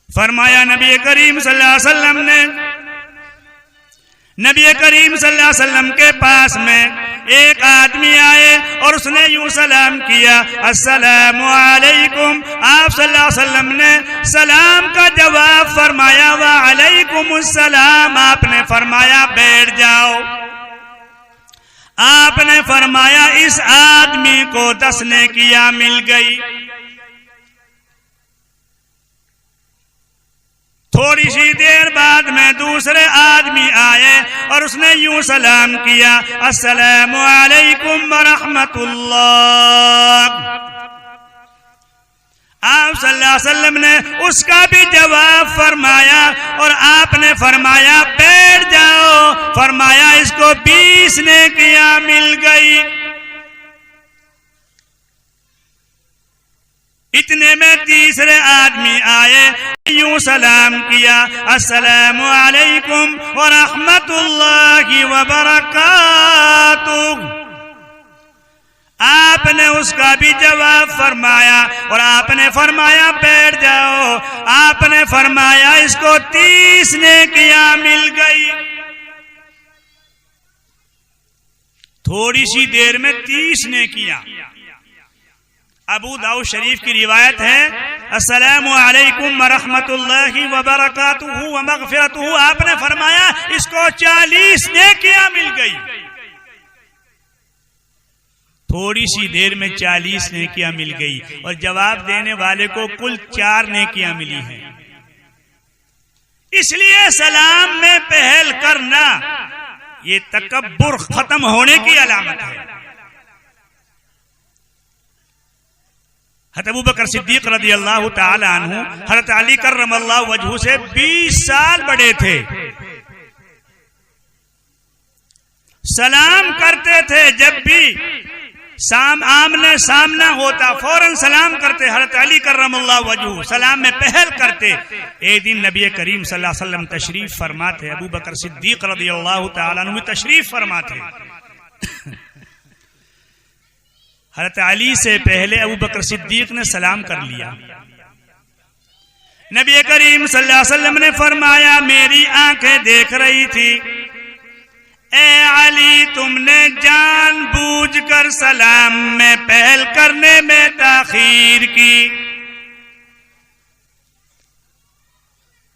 فرمایا نبی کریم صلی اللہ علیہ وسلم نے، نبی کریم صلی اللہ علیہ وسلم کے پاس میں ایک آدمی آئے اور اس نے یوں سلام کیا، السلام علیکم۔ آپ صلی اللہ علیہ وسلم نے سلام کا جواب فرمایا وعلیکم السلام۔ آپ نے فرمایا بیٹھ جاؤ۔ آپ نے فرمایا اس آدمی کو 10 نیکیاں مل گئی۔ تھوڑی سی دیر بعد میں دوسرے آدمی آئے اور اس نے یوں سلام کیا، السلام علیکم ورحمۃ اللہ۔ آپ صلی اللہ علیہ وسلم نے اس کا بھی جواب فرمایا اور آپ نے فرمایا بیٹھ جاؤ۔ فرمایا اس کو 20 نیکیاں مل گئی۔ اتنے میں تیسرے آدمی آئے، یوں سلام کیا، السلام علیکم ورحمۃ اللہ وبرکاتہ۔ آپ نے اس کا بھی جواب فرمایا اور آپ نے فرمایا بیٹھ جاؤ۔ آپ نے فرمایا اس کو 30 نیکیاں مل گئی۔ تھوڑی سی دیر میں 30 نیکیاں۔ ابو داؤد شریف کی روایت ہے، السلام علیکم ورحمۃ اللہ وبرکاتہ ومغفرتہ۔ آپ نے فرمایا اس کو 40 نیکیاں مل گئی۔ تھوڑی سی دیر میں 40 نیکیاں مل گئی اور جواب دینے والے کو کل 4 نیکیاں ملی ہیں۔ اس لیے سلام میں پہل کرنا یہ تکبر ختم ہونے کی علامت ہے۔ حضرت ابوبکر صدیق رضی اللہ تعالی عنہ حضرت علی کرم اللہ وجہہ سے 20 سال بڑے تھے۔ سلام کرتے تھے، جب بھی آمنے سامنا ہوتا فوراً سلام کرتے۔ حضرت علی کرم اللہ وجہہ سلام میں پہل کرتے۔ ایک دن نبی کریم صلی اللہ علیہ وسلم تشریف فرما تھے، ابوبکر صدیق رضی اللہ تعالی عنہ تشریف فرما تھے۔ حضرت علی سے پہلے ابوبکر صدیق نے سلام کر لیا۔ نبی کریم صلی اللہ علیہ وسلم نے فرمایا میری آنکھیں دیکھ رہی تھی، اے علی تم نے جان بوجھ کر سلام میں پہل کرنے میں تاخیر کی۔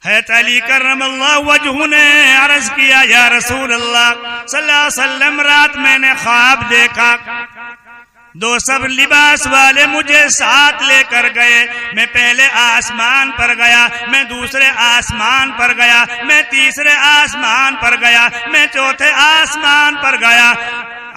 حضرت علی کرم اللہ وجہہ نے عرض کیا، یا رسول اللہ صلی اللہ علیہ وسلم رات میں نے خواب دیکھا، 2 سب لباس والے مجھے ساتھ لے کر گئے۔ میں پہلے آسمان پر گیا، میں دوسرے آسمان پر گیا، میں تیسرے آسمان پر گیا، میں چوتھے آسمان پر گیا۔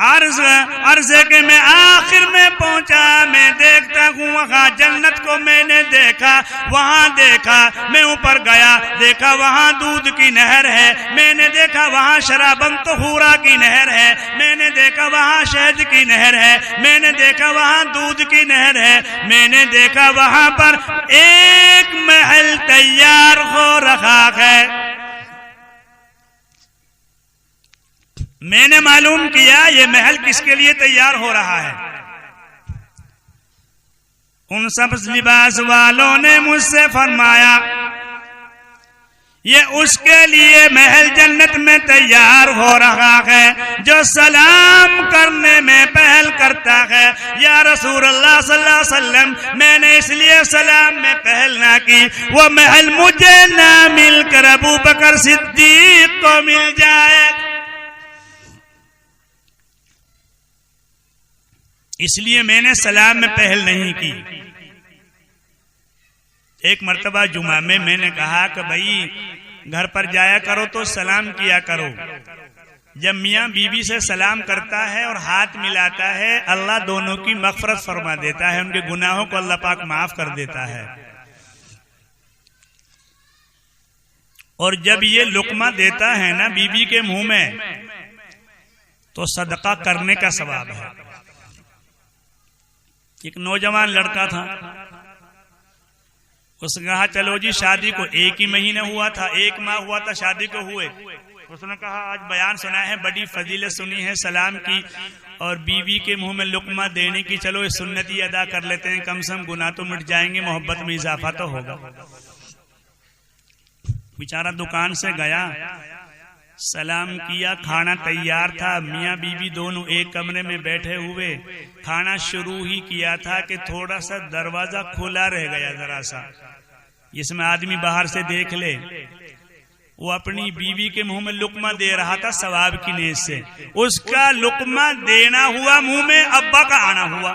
عرض ہے کہ میں آخر میں پہنچا، میں دیکھتا ہوں وہاں جنت کو میں نے دیکھا، وہاں دیکھا، میں اوپر گیا دیکھا وہاں دودھ کی نہر ہے، میں نے دیکھا وہاں شرابن طہورا کی نہر ہے، میں نے دیکھا وہاں شہد کی نہر ہے، میں نے دیکھا وہاں دودھ کی نہر ہے، میں نے دیکھا وہاں پر ایک محل تیار ہو رہا ہے۔ میں نے معلوم کیا یہ محل کس کے لیے تیار ہو رہا ہے۔ ان سب لباس والوں نے مجھ سے فرمایا یہ اس کے لیے محل جنت میں تیار ہو رہا ہے جو سلام کرنے میں پہل کرتا ہے۔ یا رسول اللہ صلی اللہ علیہ وسلم میں نے اس لیے سلام میں پہل نہ کی، وہ محل مجھے نہ مل کر ابو بکر صدیق کو مل جائے۔ اس لیے میں نے سلام میں پہل نہیں کی۔ ایک مرتبہ جمعہ میں نے کہا کہ بھائی گھر پر جایا کرو تو سلام کیا کرو۔ جب میاں بیوی سے سلام کرتا ہے اور ہاتھ ملاتا ہے، اللہ دونوں کی مغفرت فرما دیتا ہے، ان کے گناہوں کو اللہ پاک معاف کر دیتا ہے۔ اور جب یہ لقمہ دیتا ہے نا بیوی کے منہ میں تو صدقہ کرنے کا ثواب ہے۔ ایک نوجوان لڑکا تھا، اس نے کہا چلو جی شادی کو 1 ہی مہینہ ہوا تھا، 1 ماہ ہوا تھا شادی کو ہوئے۔ اس نے کہا آج بیان سنا ہے، بڑی فضیلت سنی ہے سلام کی اور بیوی کے منہ میں لقمہ دینے کی، چلو یہ سنت ہی ادا کر لیتے ہیں، کم سے کم گناہ تو مٹ جائیں گے، محبت میں اضافہ تو ہوگا۔ بیچارہ دکان سے گیا، سلام کیا، کھانا تیار تھا، میاں بیوی دونوں ایک کمرے میں بیٹھے ہوئے، کھانا شروع ہی کیا تھا کہ تھوڑا سا دروازہ کھلا رہ گیا ذرا سا، جس میں آدمی باہر سے دیکھ لے۔ وہ اپنی بیوی کے منہ میں لقمہ دے رہا تھا ثواب کی نیت سے، اس کا لقمہ دینا ہوا منہ میں، ابا کا آنا ہوا۔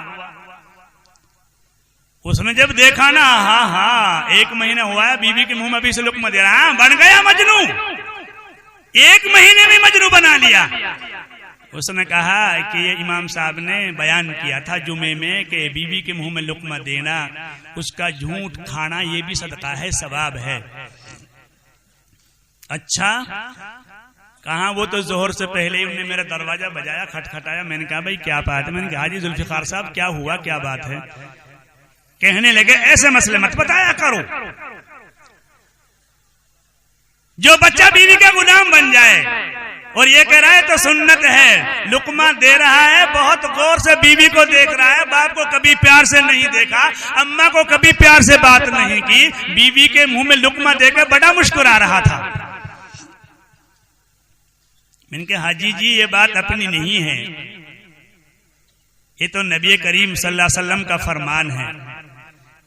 اس نے جب دیکھا نا، ہاں 1 مہینہ ہوا ہے بیوی کے منہ میں ابھی سے لقمہ دے رہا، بن گیا مجنو، 1 مہینے میں مجنو بنا لیا۔ اس نے کہا کہ یہ امام صاحب نے بیان کیا تھا جمعے میں کہ بیوی کے منہ میں لقمہ دینا، اس کا جھوٹ کھانا یہ بھی صدقہ ہے، ثواب ہے۔ اچھا کہاں، وہ تو ظہر سے پہلے ہی انہوں نے میرا دروازہ بجایا، کھٹکھٹایا، میں نے کہا بھائی کیا بات ہے؟ میں نے کہا حاجی ذوالفقار صاحب کیا ہوا، کیا بات ہے؟ کہنے لگے ایسے مسئلے مت بتایا کرو، جو بچہ بیوی کا غلام بن جائے اور یہ کہہ رہا ہے تو سنت ہے، لقمہ دے رہا ہے، بہت غور سے بیوی کو دیکھ رہا ہے، باپ کو کبھی پیار سے نہیں دیکھا، اماں کو کبھی پیار سے بات نہیں کی، بیوی کے منہ میں لقمہ دے کے بڑا مسکرا رہا تھا۔ میں نے کہا حاجی جی یہ بات اپنی نہیں ہے، یہ تو نبی کریم صلی اللہ علیہ وسلم کا فرمان ہے،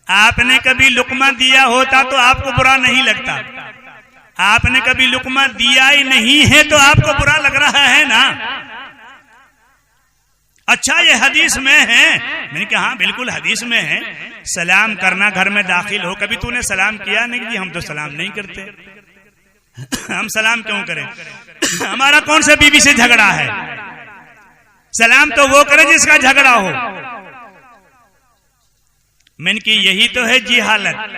آپ نے کبھی لقمہ دیا ہوتا تو آپ کو برا نہیں لگتا، آپ نے کبھی لقمہ دیا ہی نہیں ہے تو آپ کو برا لگ رہا ہے نا۔ اچھا یہ حدیث میں ہے؟ میں نے کہا ہاں بالکل حدیث میں ہے، سلام کرنا، گھر میں داخل ہو، کبھی تو نے سلام کیا؟ نہیں جی ہم تو سلام نہیں کرتے، ہم سلام کیوں کریں؟ ہمارا کون سے بیوی سے جھگڑا ہے؟ سلام تو وہ کرے جس کا جھگڑا ہو۔ میں نے کی یہی تو ہے جہالت،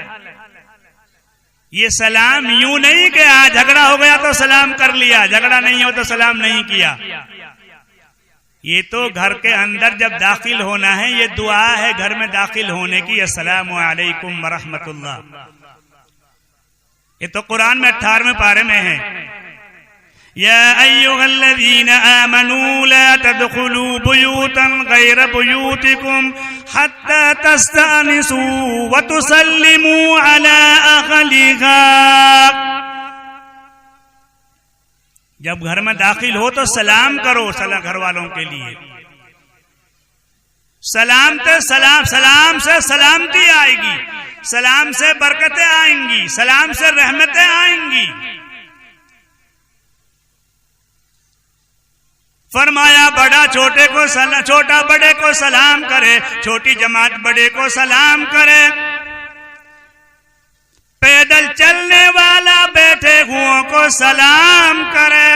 یہ سلام یوں نہیں کہ جھگڑا ہو گیا تو سلام کر لیا، جھگڑا نہیں ہو تو سلام نہیں کیا، یہ تو گھر کے اندر جب داخل ہونا ہے، یہ دعا ہے گھر میں داخل ہونے کی، السلام علیکم ورحمۃ اللہ، یہ تو قرآن میں 18ویں پارے میں ہے، یا ایھا الذین آمنوا لا تدخلوا بیوتا غیر بیوتکم حتی تستأنسوا وتسلموا علی اہلہا، جب گھر میں داخل ہو تو سلام کرو گھر والوں کے لیے، سلام سے سلامتی آئے گی، سلام سے برکتیں آئیں گی، سلام سے رحمتیں آئیں گی۔ فرمایا بڑا چھوٹے کو چھوٹا بڑے کو سلام کرے، چھوٹی جماعت بڑے کو سلام کرے، پیدل چلنے والا بیٹھے ہوئوں کو سلام کرے،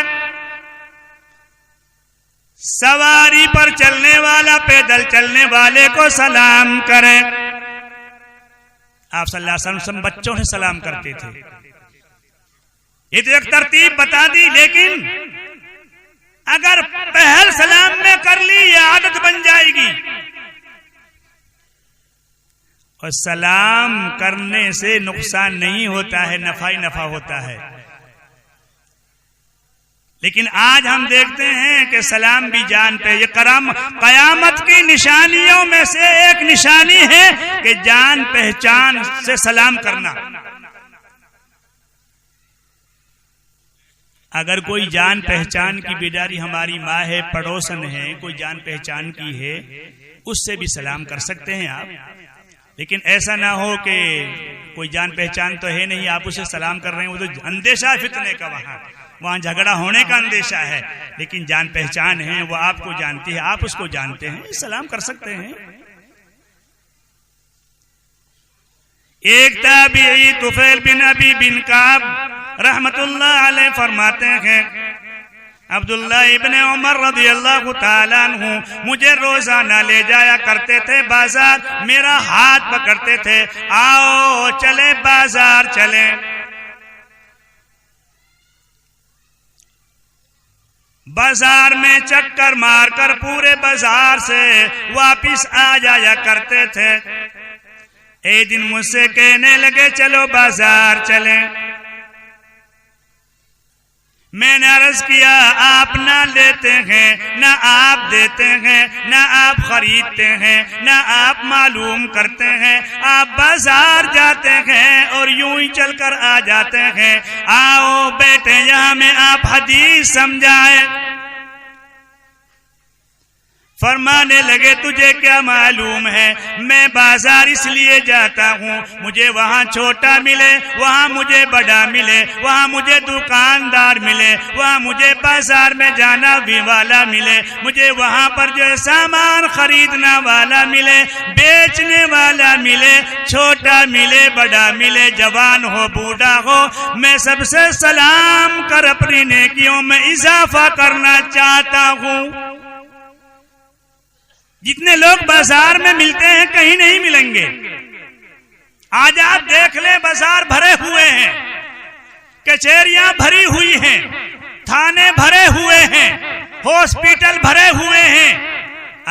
سواری پر چلنے والا پیدل چلنے والے کو سلام کرے۔ آپ صلی اللہ علیہ وسلم بچوں سے سلام کرتے تھے، یہ تو ایک ترتیب بتا دی، لیکن اگر پہل سلام میں کر لی یہ عادت بن جائے گی، اور سلام کرنے سے نقصان نہیں ہوتا ہے، نفع ہی نفع ہوتا ہے۔ لیکن آج ہم دیکھتے ہیں کہ سلام بھی جان پہ، یہ قیامت کی نشانیوں میں سے ایک نشانی ہے کہ جان پہچان سے سلام کرنا۔ اگر کوئی جان پہچان کی بیداری ہماری ماں ہے، پڑوسن ہے، کوئی جان پہچان کی ہے، اس سے بھی سلام کر سکتے ہیں آپ، لیکن ایسا نہ ہو کہ کوئی جان پہچان تو ہے نہیں، آپ اسے سلام کر رہے ہیں، وہ تو اندیشہ ہے فتنے کا، وہاں جھگڑا ہونے کا اندیشہ ہے، لیکن جان پہچان ہے، وہ آپ کو جانتی ہے، آپ اس کو جانتے ہیں، سلام کر سکتے ہیں۔ ایک تابعی طفیل بن ابی بن کعب رحمت اللہ علیہ فرماتے ہیں، عبداللہ ابن عمر رضی اللہ تعالیٰ عنہ مجھے روزانہ لے جایا کرتے تھے بازار، میرا ہاتھ پکڑتے تھے، آؤ چلے بازار چلیں۔ بازار میں چکر مار کر پورے بازار سے واپس آ جایا کرتے تھے۔ ایک دن مجھ سے کہنے لگے چلو بازار چلیں۔ میں نے عرض کیا آپ نہ لیتے ہیں، نہ آپ دیتے ہیں، نہ آپ خریدتے ہیں، نہ آپ معلوم کرتے ہیں، آپ بازار جاتے ہیں اور یوں ہی چل کر آ جاتے ہیں۔ آؤ بیٹے یہاں میں آپ حدیث سمجھائیں۔ فرمانے لگے تجھے کیا معلوم ہے، میں بازار اس لیے جاتا ہوں مجھے وہاں چھوٹا ملے، وہاں مجھے بڑا ملے، وہاں مجھے دکاندار ملے، وہاں مجھے بازار میں جانا بھی والا ملے، مجھے وہاں پر جو سامان خریدنا والا ملے، بیچنے والا ملے، چھوٹا ملے بڑا ملے، جوان ہو بوڑھا ہو، میں سب سے سلام کر اپنی نیکیوں میں اضافہ کرنا چاہتا ہوں۔ جتنے لوگ بازار میں ملتے ہیں کہیں نہیں ملیں گے۔ آج آپ دیکھ لیں بازار بھرے ہوئے ہیں، کچہریاں بھری ہوئی ہیں، تھانے بھرے ہوئے ہیں، ہاسپٹل بھرے ہوئے ہیں۔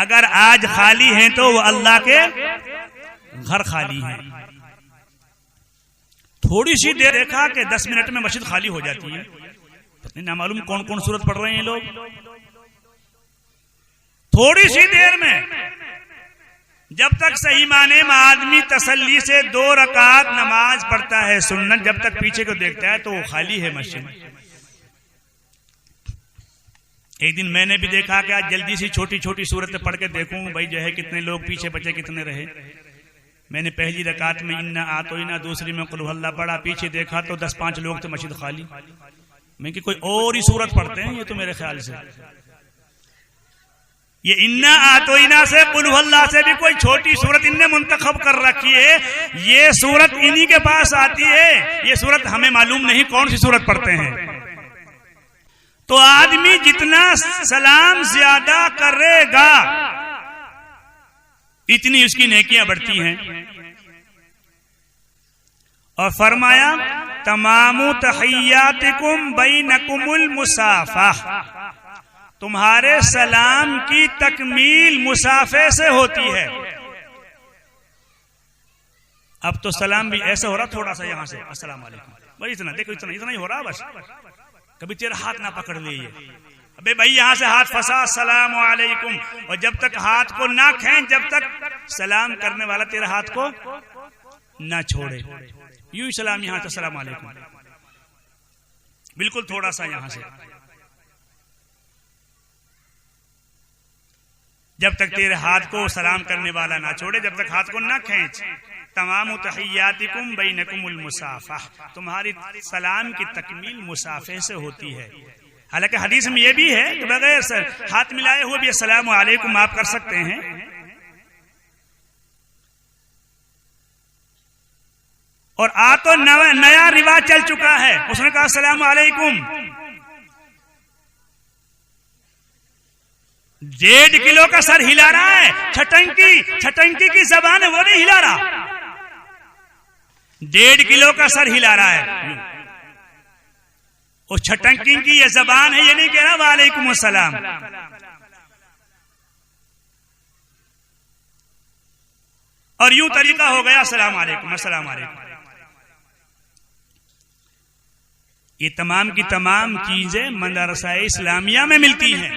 اگر آج خالی ہیں تو وہ اللہ کے گھر خالی ہیں۔ تھوڑی سی دیر دیکھا کہ 10 منٹ میں مسجد خالی ہو جاتی ہے، پتہ نہیں نہ معلوم کون کون سورت پڑھ رہے ہیں لوگ۔ تھوڑی سی دیر میں جب تک صحیح معنی میں آدمی تسلی سے 2 رکعت نماز پڑھتا ہے سنت، جب تک پیچھے کو دیکھتا ہے تو وہ خالی ہے مسجد۔ ایک دن میں نے بھی دیکھا کہ آج جلدی سی چھوٹی چھوٹی صورتیں پڑھ کے دیکھوں بھائی جو ہے کتنے لوگ پیچھے بچے کتنے رہے۔ میں نے پہلی رکعت میں انا اعطینا، دوسری میں قل اللہ پڑھا، پیچھے دیکھا تو 10-5 لوگ تھے، مسجد خالی۔ میں کہ کوئی اور ہی صورت پڑھتے ہیں یہ تو میرے خیال سے۔ یہ انا اعطینا سے قل اللہ سے بھی کوئی چھوٹی صورت ان نے منتخب کر رکھی ہے، یہ صورت انہی کے پاس آتی ہے، یہ صورت ہمیں معلوم نہیں کون سی صورت پڑھتے ہیں۔ تو آدمی جتنا سلام زیادہ کرے گا اتنی اس کی نیکیاں بڑھتی ہیں۔ اور فرمایا تمام تحیاتکم بینکم المصافحہ، تمہارے سلام کی تکمیل مصافحے سے ہوتی ہے۔ اب تو سلام بھی ایسا ہو رہا تھوڑا سا یہاں سے السلام علیکم، بھائی اتنا دیکھو اتنا ہی ہو رہا بس، کبھی تیرا ہاتھ نہ پکڑ لیے ابے بھائی یہاں سے ہاتھ پھنسا السلام علیکم، اور جب تک ہاتھ کو نہ کھینچ جب تک سلام کرنے والا تیرے ہاتھ کو نہ چھوڑے، یوں ہی سلام یہاں سے السلام علیکم، بالکل تھوڑا سا یہاں سے، جب تک تیرے ہاتھ کو سلام کرنے والا نہ چھوڑے، جب تک ہاتھ کو نہ کھینچ۔ تمام تحیاتکم بینکم المصافحہ، تمہاری سلام کی تکمیل مصافحے سے ہوتی ہے۔ حالانکہ حدیث میں یہ بھی ہے کہ بغیر ہاتھ ملائے ہوئے بھی السلام علیکم آپ کر سکتے ہیں۔ اور تو نیا رواج چل چکا ہے، اس نے کہا السلام علیکم، 1.5 کلو کا سر ہلا رہا ہے، چھٹنکی کی زبان ہے وہ نہیں ہلا رہا، 1.5 کلو کا سر ہلا رہا ہے، اس چھٹنکی کی یہ زبان ہے، یہ نہیں کہہ رہا وعلیکم السلام۔ اور یوں طریقہ ہو گیا السلام علیکم السلام علیکم۔ یہ تمام کی تمام چیزیں مدرسہ اسلامیہ میں ملتی ہیں۔